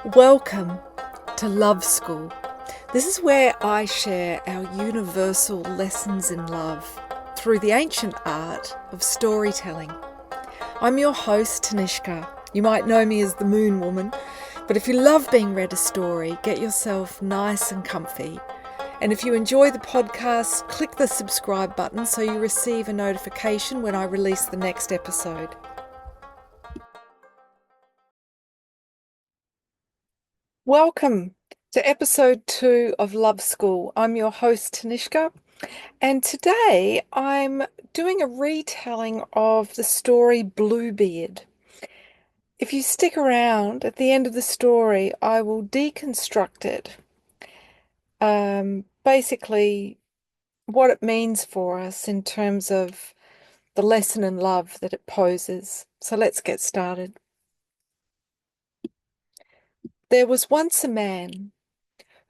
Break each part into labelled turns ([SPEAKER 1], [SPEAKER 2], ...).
[SPEAKER 1] Welcome to Love School. This is where I share our universal lessons in love through the ancient art of storytelling. I'm your host, Tanishka. You might know me as the Moon Woman, but if you love being read a story, get yourself nice and comfy. And if you enjoy the podcast, click the subscribe button so you receive a notification when I release the next episode. Welcome to episode 2 of Love School. I'm your host, Tanishka, and today I'm doing a retelling of the story Bluebeard. If you stick around at the end of the story, I will deconstruct it. Basically, what it means for us in terms of the lesson in love that it poses. So let's get started. There was once a man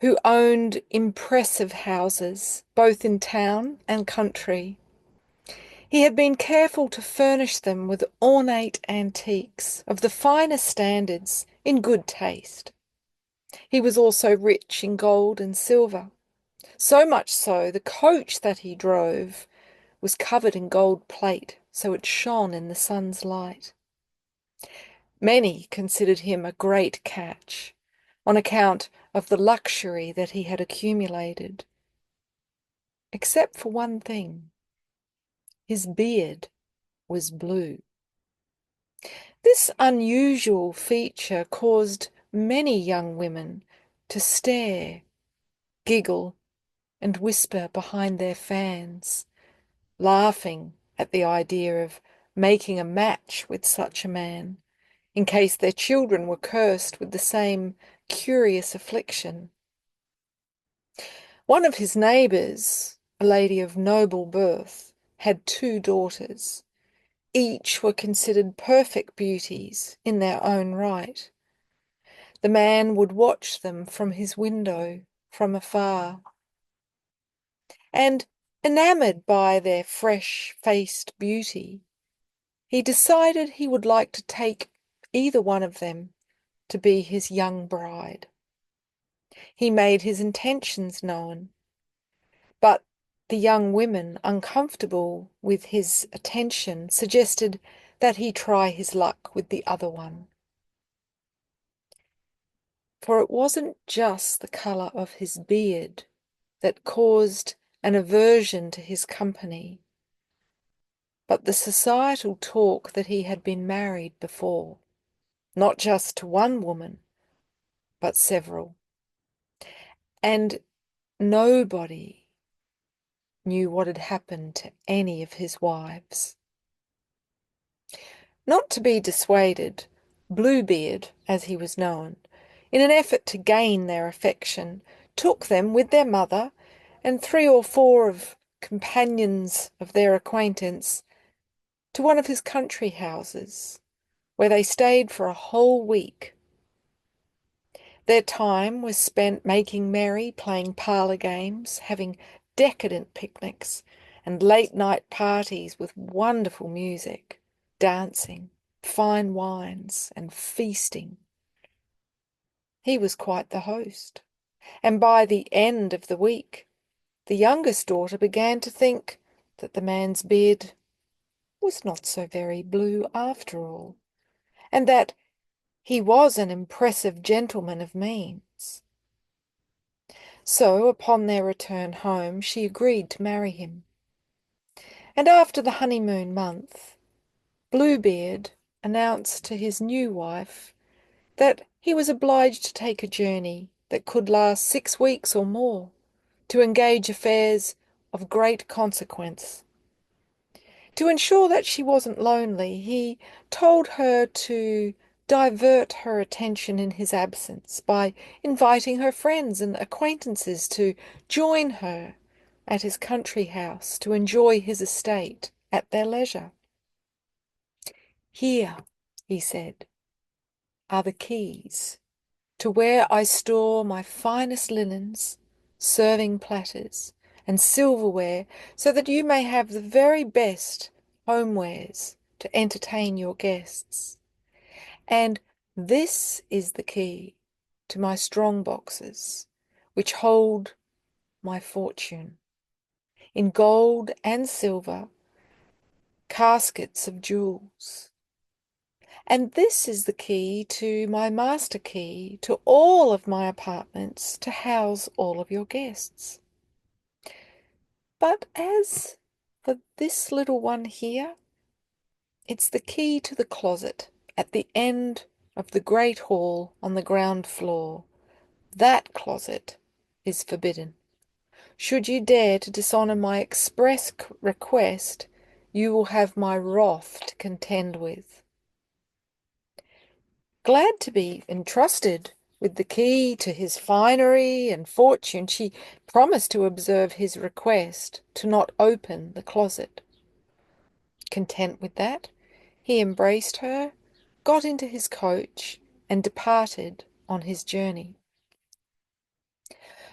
[SPEAKER 1] who owned impressive houses, both in town and country. He had been careful to furnish them with ornate antiques of the finest standards in good taste. He was also rich in gold and silver, so much so the coach that he drove was covered in gold plate, so it shone in the sun's light. Many considered him a great catch, on account of the luxury that he had accumulated. Except for one thing. His beard was blue. This unusual feature caused many young women to stare, giggle, and whisper behind their fans, laughing at the idea of making a match with such a man, in case their children were cursed with the same curious affliction. One of his neighbours, a lady of noble birth, had 2 daughters. Each were considered perfect beauties in their own right. The man would watch them from his window from afar, and, enamoured by their fresh-faced beauty, he decided he would like to take either one of them to be his young bride. He made his intentions known, but the young women, uncomfortable with his attention, suggested that he try his luck with the other one. For it wasn't just the colour of his beard that caused an aversion to his company, but the societal talk that he had been married before, not just to one woman, but several. And nobody knew what had happened to any of his wives. Not to be dissuaded, Bluebeard, as he was known, in an effort to gain their affection, took them with their mother and 3 or 4 of companions of their acquaintance to one of his country houses, where they stayed for a whole week. Their time was spent making merry, playing parlour games, having decadent picnics, and late-night parties with wonderful music, dancing, fine wines, and feasting. He was quite the host, and by the end of the week, the youngest daughter began to think that the man's beard was not so very blue after all, and that he was an impressive gentleman of means. So, upon their return home, she agreed to marry him. And after the honeymoon month, Bluebeard announced to his new wife that he was obliged to take a journey that could last 6 weeks or more, to engage affairs of great consequence. To ensure that she wasn't lonely, he told her to divert her attention in his absence by inviting her friends and acquaintances to join her at his country house to enjoy his estate at their leisure. "Here," he said, "are the keys to where I store my finest linens, serving platters, and silverware, so that you may have the very best homewares to entertain your guests. And this is the key to my strong boxes, which hold my fortune, in gold and silver, caskets of jewels. And this is the key to my master key to all of my apartments to house all of your guests. But as for this little one here, it's the key to the closet at the end of the great hall on the ground floor. That closet is forbidden. Should you dare to dishonour my express request, you will have my wrath to contend with. Glad to be entrusted with the key to his finery and fortune, she promised to observe his request to not open the closet. Content with that, he embraced her, got into his coach, and departed on his journey.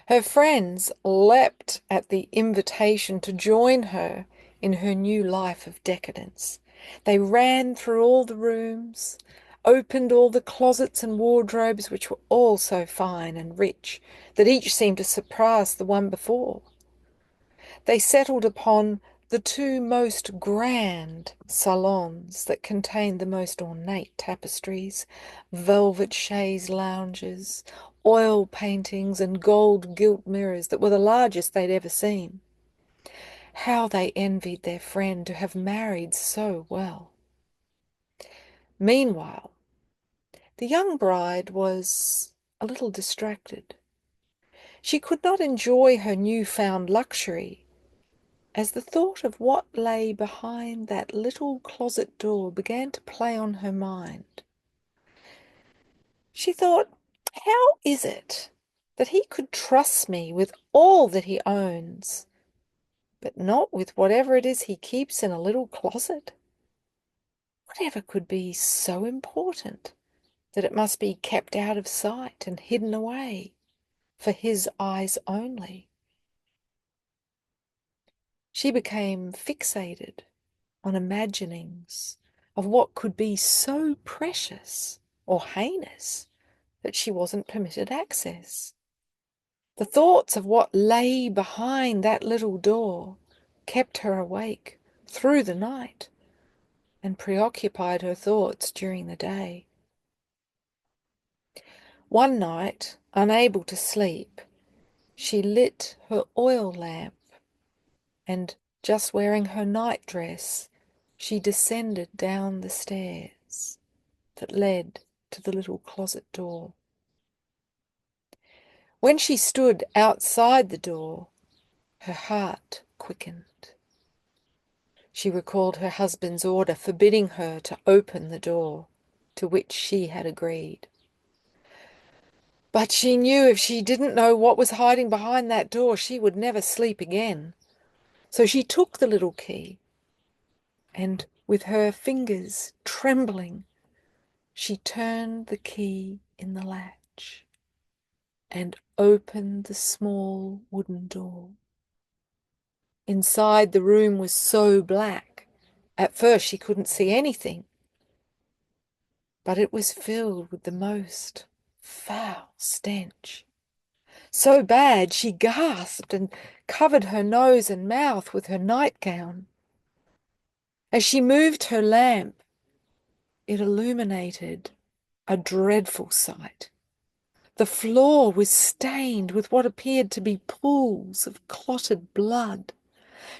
[SPEAKER 1] Her friends leapt at the invitation to join her in her new life of decadence. They ran through all the rooms, opened all the closets and wardrobes, which were all so fine and rich that each seemed to surpass the one before. They settled upon the two most grand salons that contained the most ornate tapestries, velvet chaise lounges, oil paintings, and gold gilt mirrors that were the largest they'd ever seen. How they envied their friend to have married so well. Meanwhile, the young bride was a little distracted. She could not enjoy her new-found luxury, as the thought of what lay behind that little closet door began to play on her mind. She thought, how is it that he could trust me with all that he owns, but not with whatever it is he keeps in a little closet? Whatever could be so important that it must be kept out of sight and hidden away for his eyes only? She became fixated on imaginings of what could be so precious or heinous that she wasn't permitted access. The thoughts of what lay behind that little door kept her awake through the night and preoccupied her thoughts during the day. One night, unable to sleep, she lit her oil lamp and, just wearing her nightdress, she descended down the stairs that led to the little closet door. When she stood outside the door, her heart quickened. She recalled her husband's order forbidding her to open the door, to which she had agreed. But she knew if she didn't know what was hiding behind that door, she would never sleep again. So she took the little key, and with her fingers trembling, she turned the key in the latch and opened the small wooden door. Inside, the room was so black, at first she couldn't see anything, but it was filled with the most foul stench. So bad she gasped and covered her nose and mouth with her nightgown. As she moved her lamp, it illuminated a dreadful sight. The floor was stained with what appeared to be pools of clotted blood.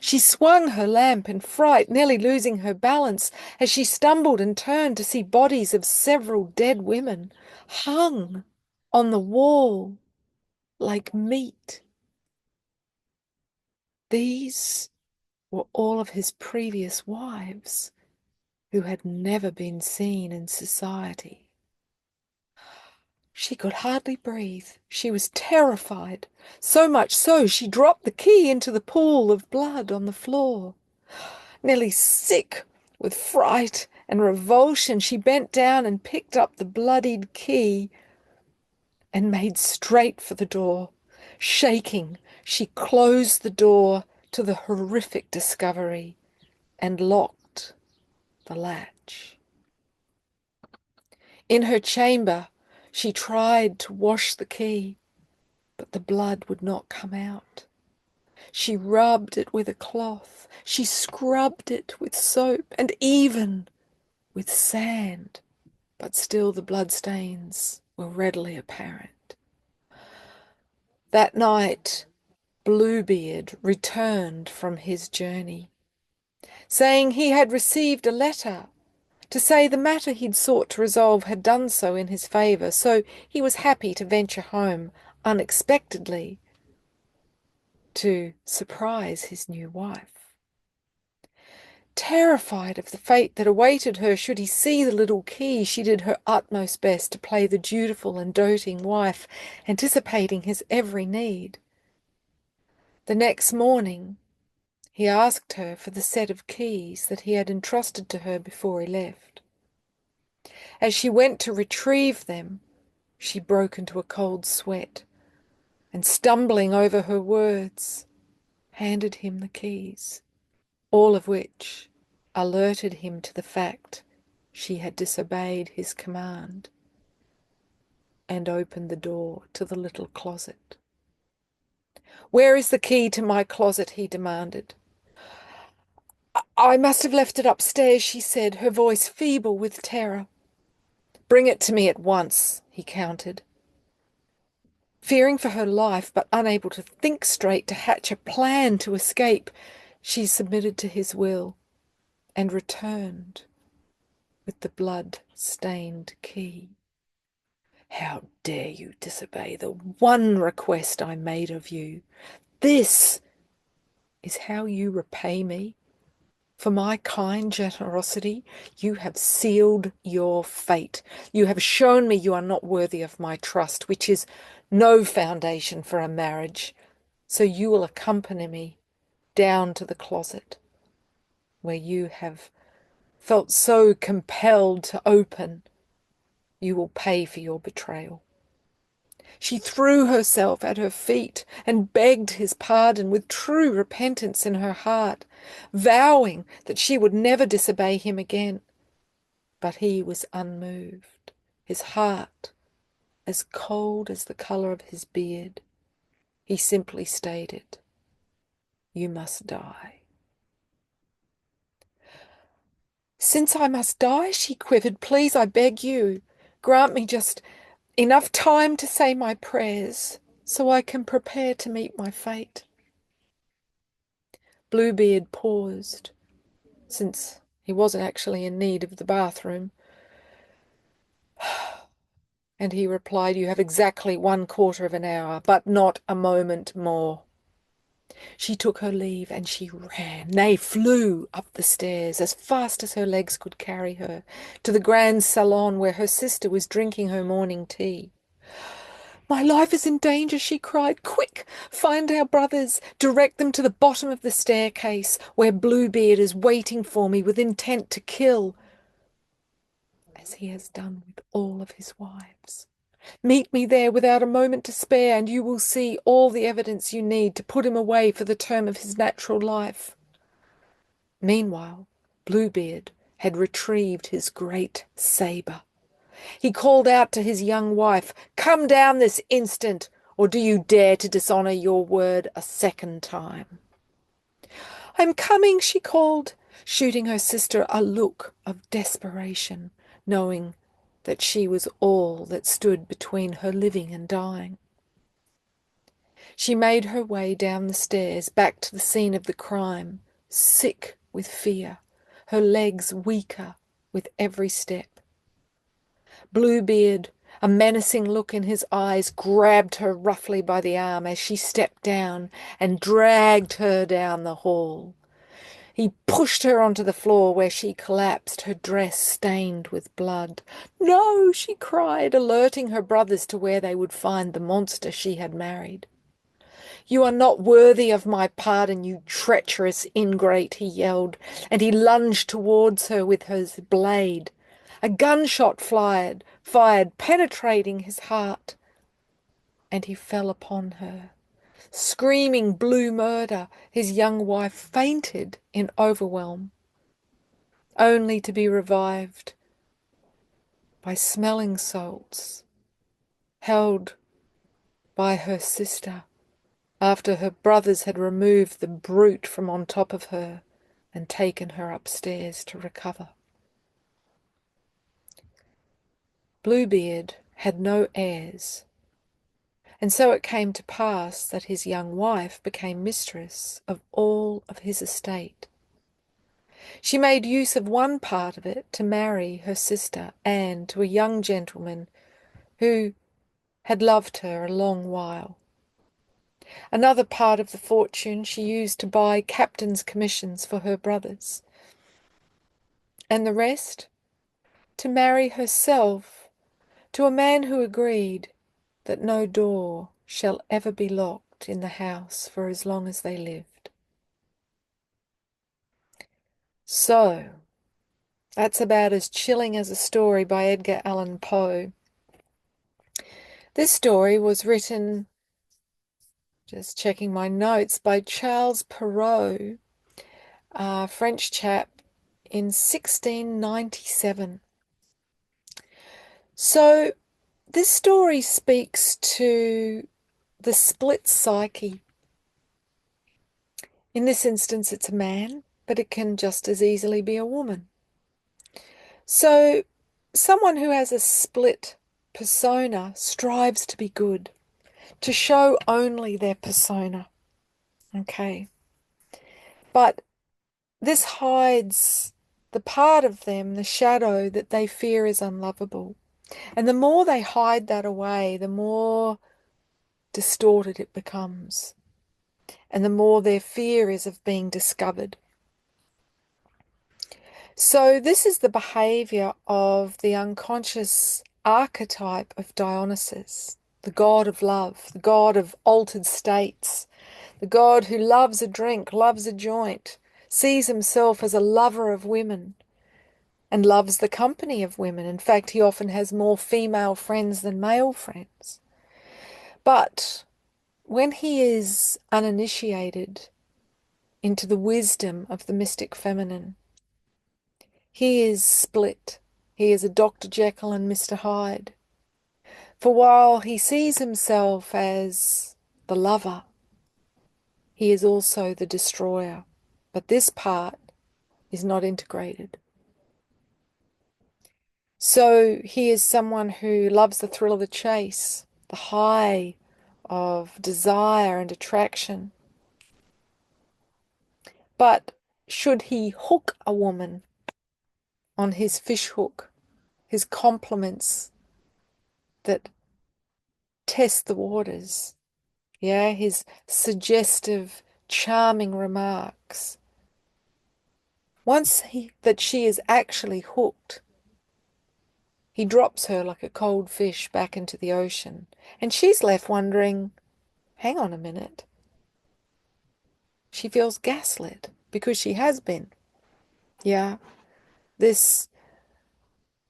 [SPEAKER 1] She swung her lamp in fright, nearly losing her balance as she stumbled and turned to see bodies of several dead women hung on the wall like meat. These were all of his previous wives, who had never been seen in society. She could hardly breathe. She was terrified, so much so she dropped the key into the pool of blood on the floor. Nearly sick with fright and revulsion, she bent down and picked up the bloodied key and made straight for the door. Shaking, she closed the door to the horrific discovery and locked the latch. In her chamber, She tried to wash the key, but the blood would not come out. She rubbed it with a cloth. She scrubbed it with soap and even with sand, but still the bloodstains were readily apparent. That night, Bluebeard returned from his journey, saying he had received a letter to say the matter he'd sought to resolve had done so in his favour, so he was happy to venture home unexpectedly to surprise his new wife. Terrified of the fate that awaited her should he see the little key, she did her utmost best to play the dutiful and doting wife, anticipating his every need. The next morning, he asked her for the set of keys that he had entrusted to her before he left. As she went to retrieve them, she broke into a cold sweat and, stumbling over her words, handed him the keys, all of which alerted him to the fact she had disobeyed his command and opened the door to the little closet. "Where is the key to my closet?" he demanded. "I must have left it upstairs," she said, her voice feeble with terror. "Bring it to me at once," he countered. Fearing for her life, but unable to think straight to hatch a plan to escape, she submitted to his will and returned with the blood-stained key. "How dare you disobey the one request I made of you? This is how you repay me? For my kind generosity, you have sealed your fate. You have shown me you are not worthy of my trust, which is no foundation for a marriage. So you will accompany me down to the closet, where you have felt so compelled to open. You will pay for your betrayal." She threw herself at her feet and begged his pardon with true repentance in her heart, vowing that she would never disobey him again. But he was unmoved, his heart as cold as the colour of his beard. He simply stated, "You must die." "Since I must die," she quivered, "please, I beg you, grant me just enough time to say my prayers so I can prepare to meet my fate." Bluebeard paused, since he wasn't actually in need of the bathroom, and he replied, "You have exactly 1/4 of an hour, but not a moment more." She took her leave and she ran, nay, flew up the stairs as fast as her legs could carry her, to the grand salon where her sister was drinking her morning tea. "My life is in danger," she cried. "Quick, find our brothers. Direct them to the bottom of the staircase, where Bluebeard is waiting for me with intent to kill, as he has done with all of his wives. Meet me there without a moment to spare, and you will see all the evidence you need to put him away for the term of his natural life." Meanwhile, Bluebeard had retrieved his great sabre. He called out to his young wife, "Come down this instant, or do you dare to dishonour your word a second time?" "I'm coming," she called, shooting her sister a look of desperation, knowing that she was all that stood between her living and dying. She made her way down the stairs back to the scene of the crime, sick with fear, her legs weaker with every step. Bluebeard, a menacing look in his eyes, grabbed her roughly by the arm as she stepped down and dragged her down the hall. He pushed her onto the floor, where she collapsed, her dress stained with blood. "No," she cried, alerting her brothers to where they would find the monster she had married. "You are not worthy of my pardon, you treacherous ingrate," he yelled, and he lunged towards her with his blade. A gunshot fired, penetrating his heart, and he fell upon her. Screaming blue murder, his young wife fainted in overwhelm, only to be revived by smelling salts held by her sister after her brothers had removed the brute from on top of her and taken her upstairs to recover. Bluebeard had no heirs, and so it came to pass that his young wife became mistress of all of his estate. She made use of one part of it to marry her sister Anne to a young gentleman who had loved her a long while. Another part of the fortune she used to buy captain's commissions for her brothers, and the rest to marry herself to a man who agreed that no door shall ever be locked in the house for as long as they lived. So, that's about as chilling as a story by Edgar Allan Poe. This story was written, just checking my notes, by Charles Perrault, a French chap, in 1697. So this story speaks to the split psyche. In this instance, it's a man, but it can just as easily be a woman. So someone who has a split persona strives to be good, to show only their persona. Okay. But this hides the part of them, the shadow that they fear is unlovable. And the more they hide that away, the more distorted it becomes. And the more their fear is of being discovered. So this is the behavior of the unconscious archetype of Dionysus, the god of love, the god of altered states, the god who loves a drink, loves a joint, sees himself as a lover of women, and loves the company of women. In fact, he often has more female friends than male friends. But when he is uninitiated into the wisdom of the mystic feminine, he is split. He is a Dr. Jekyll and Mr. Hyde. For while he sees himself as the lover, he is also the destroyer. But this part is not integrated. So he is someone who loves the thrill of the chase, the high of desire and attraction. But should he hook a woman on his fish hook, his compliments that test the waters, his suggestive, charming remarks, once that she is actually hooked, he drops her like a cold fish back into the ocean, and she's left wondering, hang on a minute. She feels gaslit because she has been. Yeah, this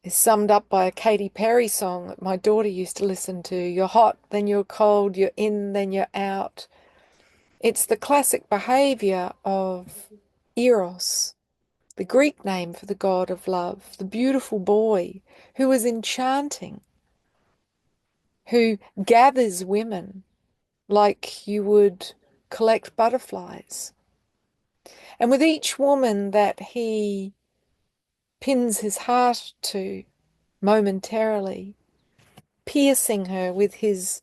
[SPEAKER 1] is summed up by a Katy Perry song that my daughter used to listen to. You're hot, then you're cold, you're in, then you're out. It's the classic behavior of Eros, the Greek name for the god of love, the beautiful boy who is enchanting, who gathers women like you would collect butterflies. And with each woman that he pins his heart to momentarily, piercing her with his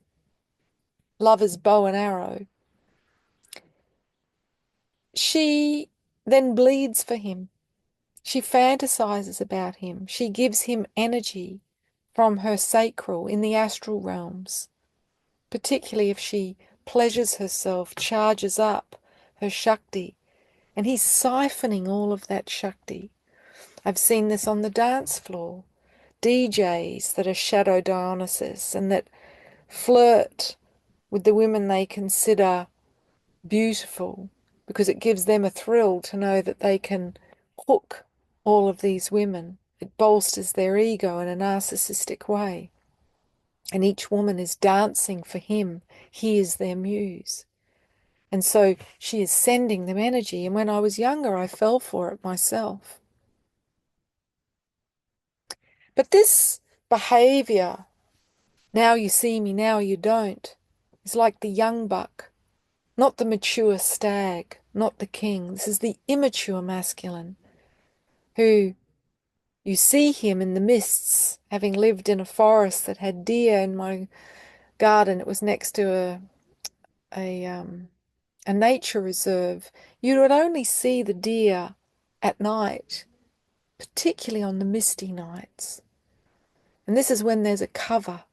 [SPEAKER 1] lover's bow and arrow, she then bleeds for him. She fantasizes about him. She gives him energy from her sacral in the astral realms, particularly if she pleasures herself, charges up her Shakti, and he's siphoning all of that Shakti. I've seen this on the dance floor. DJs that are shadow Dionysus and that flirt with the women they consider beautiful because it gives them a thrill to know that they can hook all of these women. It bolsters their ego in a narcissistic way. And each woman is dancing for him. He is their muse. And so she is sending them energy. And when I was younger, I fell for it myself. But this behavior Now you see me, now you don't. It's like the young buck, not the mature stag, not the king. This is the immature masculine who you see him in the mists, having lived in a forest that had deer in my garden. It was next to a nature reserve. You would only see the deer at night, particularly on the misty nights. And this is when there's a cover.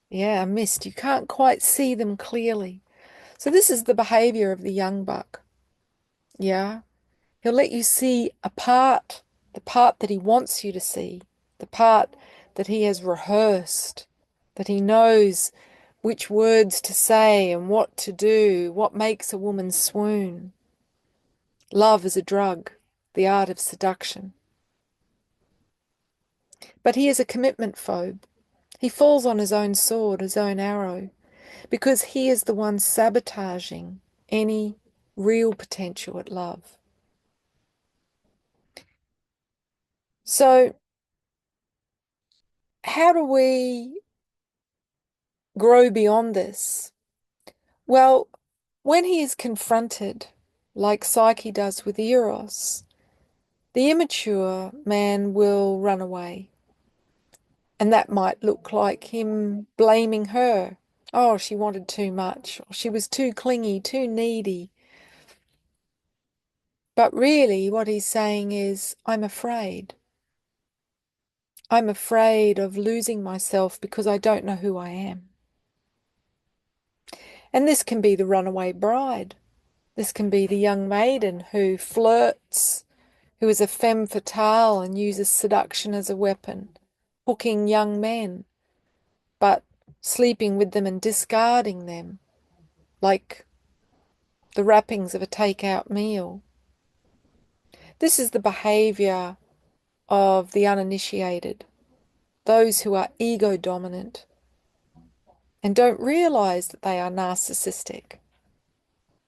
[SPEAKER 1] Yeah, a mist. You can't quite see them clearly. So this is the behavior of the young buck. Yeah. He'll let you see a part, the part that he wants you to see, the part that he has rehearsed, that he knows which words to say and what to do, what makes a woman swoon. Love is a drug, the art of seduction. But he is a commitment phobe. He falls on his own sword, his own arrow, because he is the one sabotaging any real potential at love. So, how do we grow beyond this? Well, when he is confronted, like Psyche does with Eros, the immature man will run away. And that might look like him blaming her. Oh, she wanted too much. Or she was too clingy, too needy. But really, what he's saying is, I'm afraid. I'm afraid of losing myself because I don't know who I am. And this can be the runaway bride. This can be the young maiden who flirts, who is a femme fatale and uses seduction as a weapon, hooking young men, but sleeping with them and discarding them like the wrappings of a take-out meal. This is the behavior of the uninitiated, those who are ego dominant and don't realize that they are narcissistic.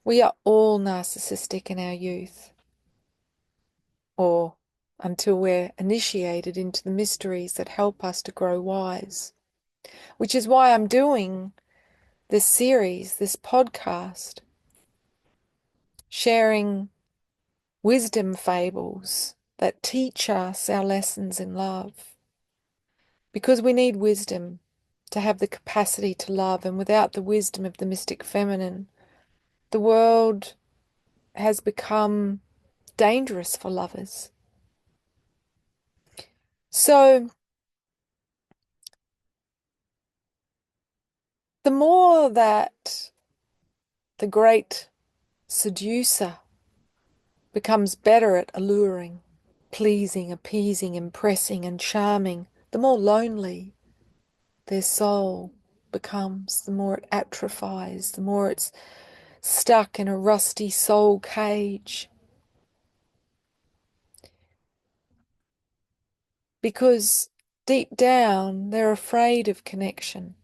[SPEAKER 1] We are all narcissistic in our youth, or until we're initiated into the mysteries that help us to grow wise, which is why I'm doing this series, this podcast, sharing wisdom fables that teach us our lessons in love. Because we need wisdom to have the capacity to love, and without the wisdom of the mystic feminine, the world has become dangerous for lovers. So, the more that the great seducer becomes better at alluring, pleasing, appeasing, impressing, and charming, the more lonely their soul becomes, the more it atrophies, the more it's stuck in a rusty soul cage. Because deep down, they're afraid of connection.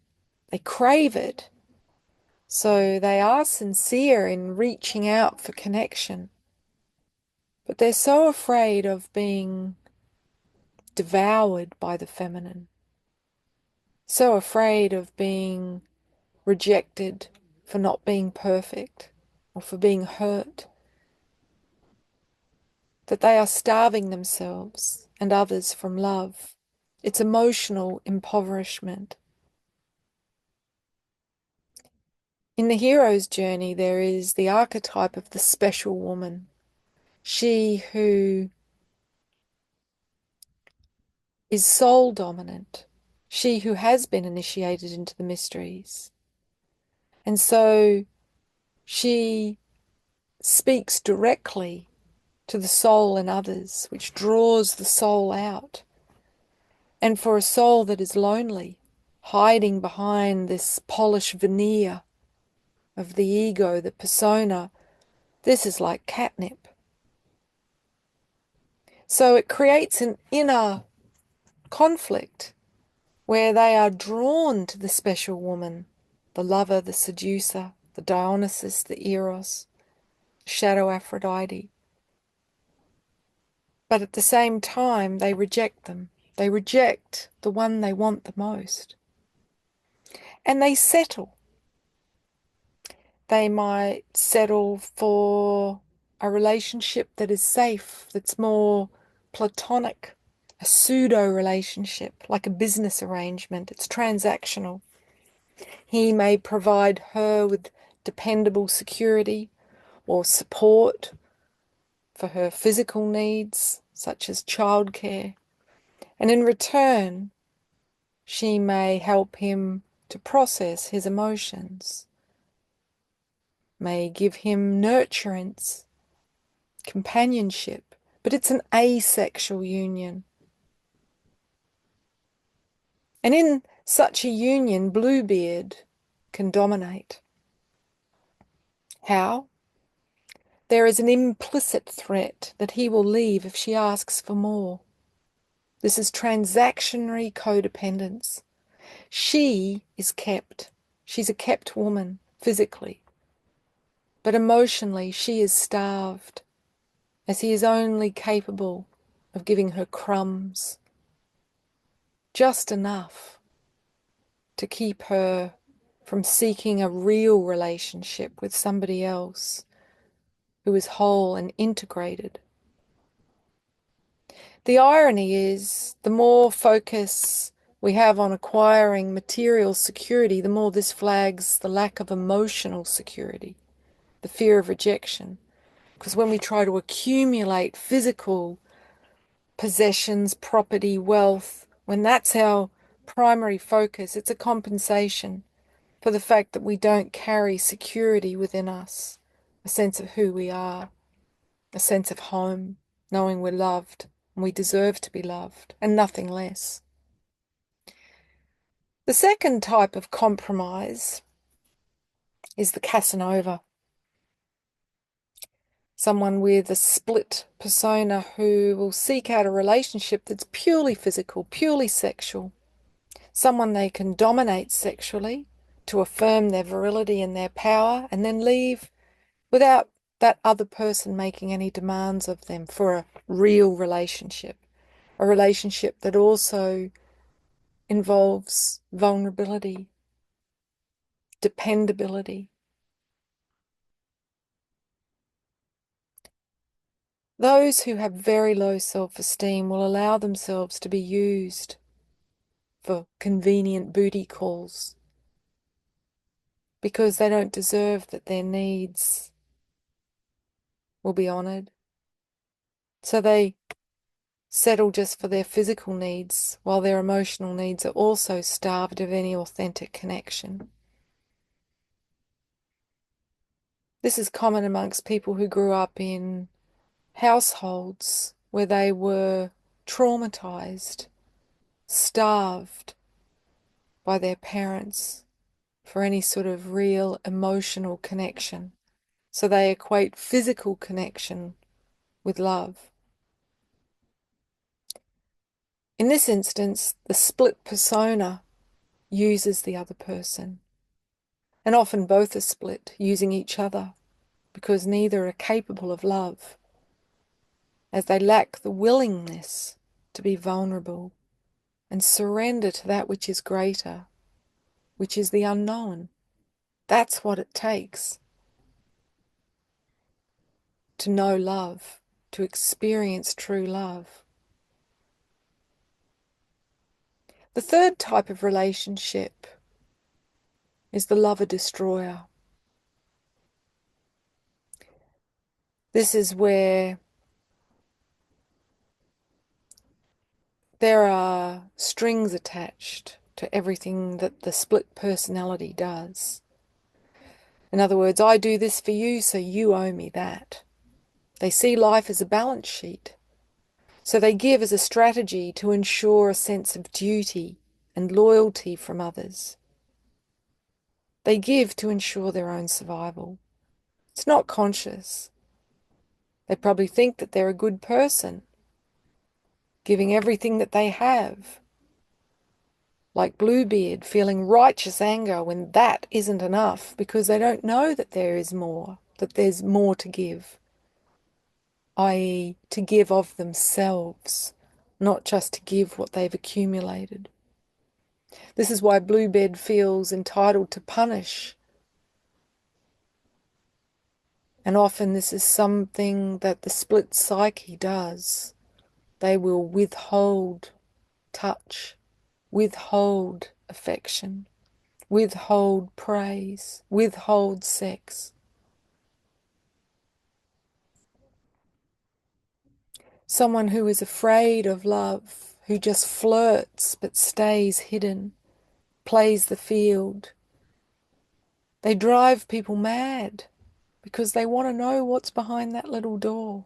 [SPEAKER 1] They crave it. So they are sincere in reaching out for connection. But they're so afraid of being devoured by the feminine. So afraid of being rejected for not being perfect or for being hurt, that they are starving themselves and others from love. It's emotional impoverishment. In the hero's journey, there is the archetype of the special woman, she who is soul dominant, she who has been initiated into the mysteries. And so she speaks directly to the soul in others, which draws the soul out. And for a soul that is lonely, hiding behind this polished veneer of the ego, the persona, this is like catnip. So it creates an inner conflict where they are drawn to the special woman, the lover, the seducer, the Dionysus, the Eros, shadow Aphrodite. But at the same time, they reject them. They reject the one they want the most. and they settle. They might settle for a relationship that is safe, that's more platonic, a pseudo relationship, like a business arrangement. It's transactional. He may provide her with dependable security or support for her physical needs, such as childcare. And in return, she may help him to process his emotions, may give him nurturance, companionship, but it's an asexual union. And in such a union, Bluebeard can dominate. How? There is an implicit threat that he will leave if she asks for more. This is transactionary codependence. She is kept. She's a kept woman, physically. But emotionally, she is starved, as he is only capable of giving her crumbs, just enough to keep her from seeking a real relationship with somebody else who is whole and integrated. The irony is, the more focus we have on acquiring material security, the more this flags the lack of emotional security, the fear of rejection. Because when we try to accumulate physical possessions, property, wealth, when that's our primary focus, it's a compensation for the fact that we don't carry security within us, a sense of who we are, a sense of home, knowing we're loved and we deserve to be loved, and nothing less. The second type of compromise is the Casanova. Someone with a split persona who will seek out a relationship that's purely physical, purely sexual. Someone they can dominate sexually to affirm their virility and their power, and then leave without that other person making any demands of them for a real relationship. A relationship that also involves vulnerability, dependability. Those who have very low self-esteem will allow themselves to be used for convenient booty calls because they don't deserve that their needs will be honoured. So they settle just for their physical needs while their emotional needs are also starved of any authentic connection. This is common amongst people who grew up in households where they were traumatized, starved by their parents for any sort of real emotional connection. So they equate physical connection with love. In this instance, the split persona uses the other person, and often both are split, using each other, because neither are capable of love, as they lack the willingness to be vulnerable and surrender to that which is greater, which is the unknown. That's what it takes to know love, to experience true love. The third type of relationship is the lover-destroyer. This is where there are strings attached to everything that the split personality does. In other words, I do this for you, so you owe me that. They see life as a balance sheet. So they give as a strategy to ensure a sense of duty and loyalty from others. They give to ensure their own survival. It's not conscious. They probably think that they're a good person, giving everything that they have. Like Bluebeard, feeling righteous anger when that isn't enough because they don't know that there is more, that there's more to give, i.e., to give of themselves, not just to give what they've accumulated. This is why Bluebeard feels entitled to punish. And often this is something that the split psyche does. They will withhold touch, withhold affection, withhold praise, withhold sex. Someone who is afraid of love, who just flirts but stays hidden, plays the field. They drive people mad because they want to know what's behind that little door.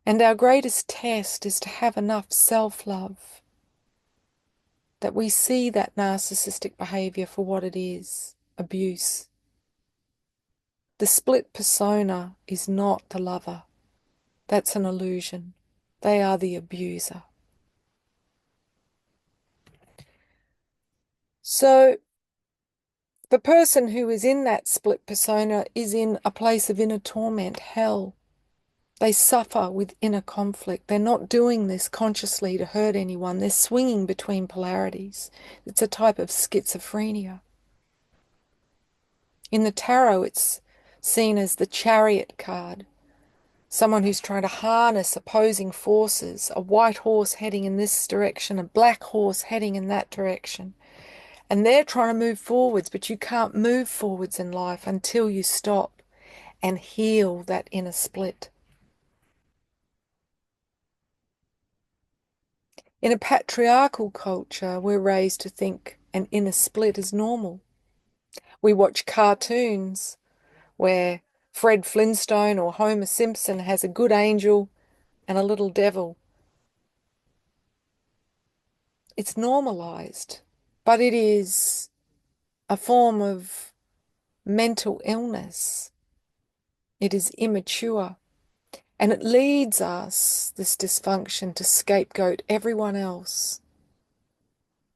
[SPEAKER 1] And our greatest test is to have enough self-love that we see that narcissistic behavior for what it is, abuse. The split persona is not the lover. That's an illusion. They are the abuser. So the person who is in that split persona is in a place of inner torment, hell. They suffer with inner conflict. They're not doing this consciously to hurt anyone. They're swinging between polarities. It's a type of schizophrenia. In the tarot, it's seen as the Chariot card. Someone who's trying to harness opposing forces, a white horse heading in this direction, a black horse heading in that direction. And they're trying to move forwards, but you can't move forwards in life until you stop and heal that inner split. In a patriarchal culture, we're raised to think an inner split is normal. We watch cartoons where Fred Flintstone or Homer Simpson has a good angel and a little devil. It's normalized, but it is a form of mental illness. It is immature, and it leads us, this dysfunction, to scapegoat everyone else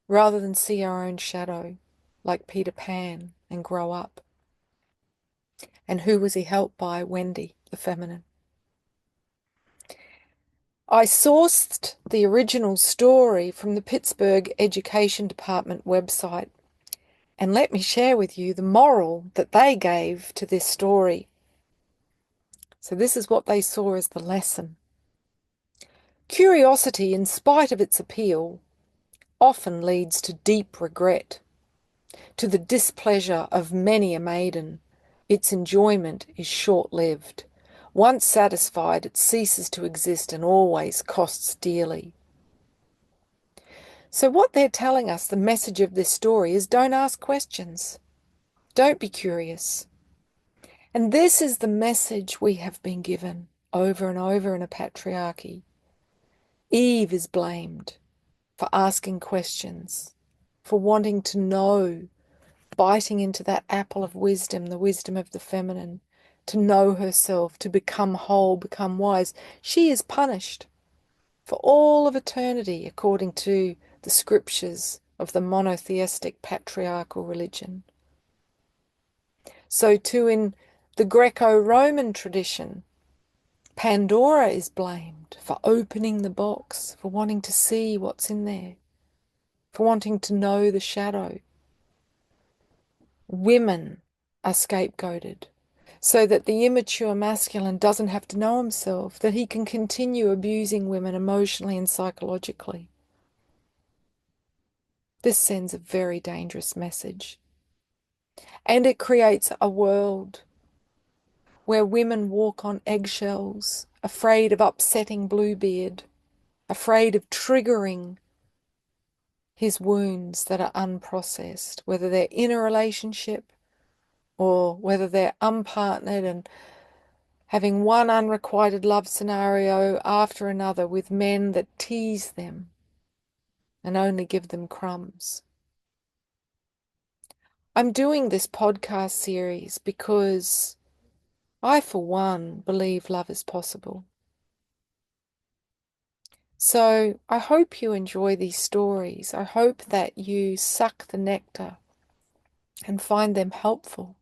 [SPEAKER 1] rather than see our own shadow, like Peter Pan, and grow up. And who was he helped by? Wendy, the feminine. I sourced the original story from the Pittsburgh Education Department website, and let me share with you the moral that they gave to this story. So this is what they saw as the lesson. Curiosity, in spite of its appeal, often leads to deep regret, to the displeasure of many a maiden. Its enjoyment is short-lived. Once satisfied, it ceases to exist and always costs dearly. So what they're telling us, the message of this story, is don't ask questions. Don't be curious. And this is the message we have been given over and over in a patriarchy. Eve is blamed for asking questions, for wanting to know, biting into that apple of wisdom, the wisdom of the feminine, to know herself, to become whole, become wise. She is punished for all of eternity, according to the scriptures of the monotheistic patriarchal religion. So too in the Greco-Roman tradition, Pandora is blamed for opening the box, for wanting to see what's in there, for wanting to know the shadow. Women are scapegoated so that the immature masculine doesn't have to know himself, that he can continue abusing women emotionally and psychologically. This sends a very dangerous message. And it creates a world where women walk on eggshells, afraid of upsetting Bluebeard, afraid of triggering his wounds that are unprocessed, whether they're in a relationship or whether they're unpartnered and having one unrequited love scenario after another with men that tease them and only give them crumbs. I'm doing this podcast series because I, for one, believe love is possible. So I hope you enjoy these stories. I hope that you suck the nectar and find them helpful.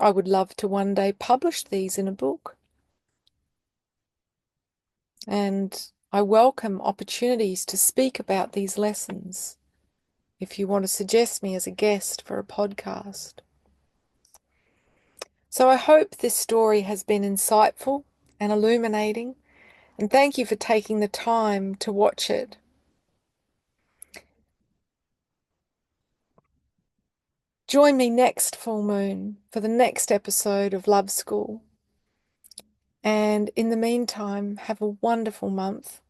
[SPEAKER 1] I would love to one day publish these in a book. And I welcome opportunities to speak about these lessons if you want to suggest me as a guest for a podcast. So I hope this story has been insightful and illuminating, and thank you for taking the time to watch it. Join me next full moon for the next episode of Love School. And in the meantime, have a wonderful month.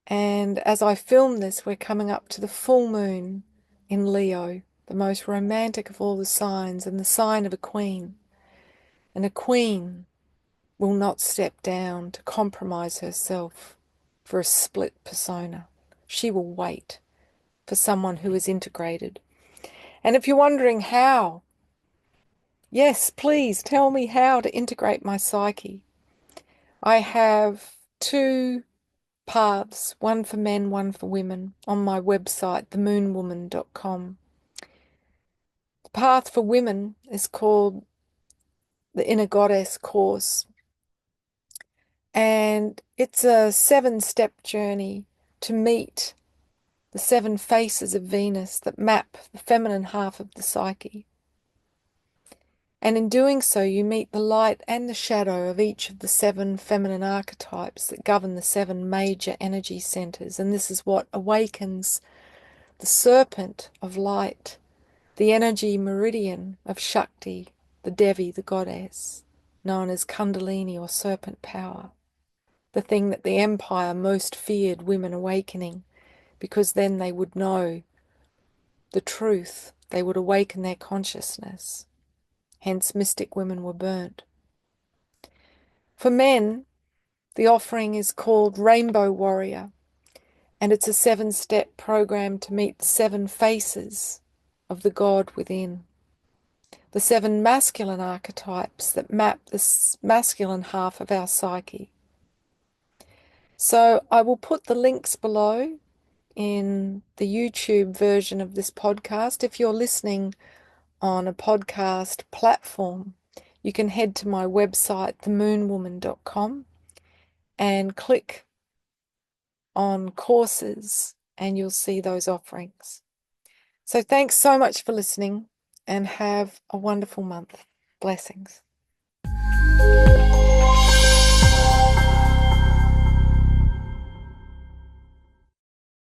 [SPEAKER 1] And as I film this, we're coming up to the full moon in Leo, the most romantic of all the signs, and the sign of a queen. And a queen will not step down to compromise herself for a split persona. She will wait for someone who is integrated. And if you're wondering how, yes, please tell me how to integrate my psyche. I have 2 paths, one for men, one for women, on my website, themoonwoman.com. The path for women is called the Inner Goddess course, and it's a 7-step journey to meet the 7 faces of Venus that map the feminine half of the psyche. And in doing so, you meet the light and the shadow of each of the 7 feminine archetypes that govern the 7 major energy centers. And this is what awakens the serpent of light, the energy meridian of Shakti, the Devi, the goddess, known as Kundalini or serpent power, the thing that the empire most feared women awakening, because then they would know the truth, they would awaken their consciousness. Hence, mystic women were burnt. For men, the offering is called Rainbow Warrior, and it's a 7-step program to meet the 7 faces of the God within. The 7 masculine archetypes that map the masculine half of our psyche. So I will put the links below in the YouTube version of this podcast. If you're listening on a podcast platform, you can head to my website, themoonwoman.com, and click on courses, and you'll see those offerings. So thanks so much for listening, and have a wonderful month. Blessings.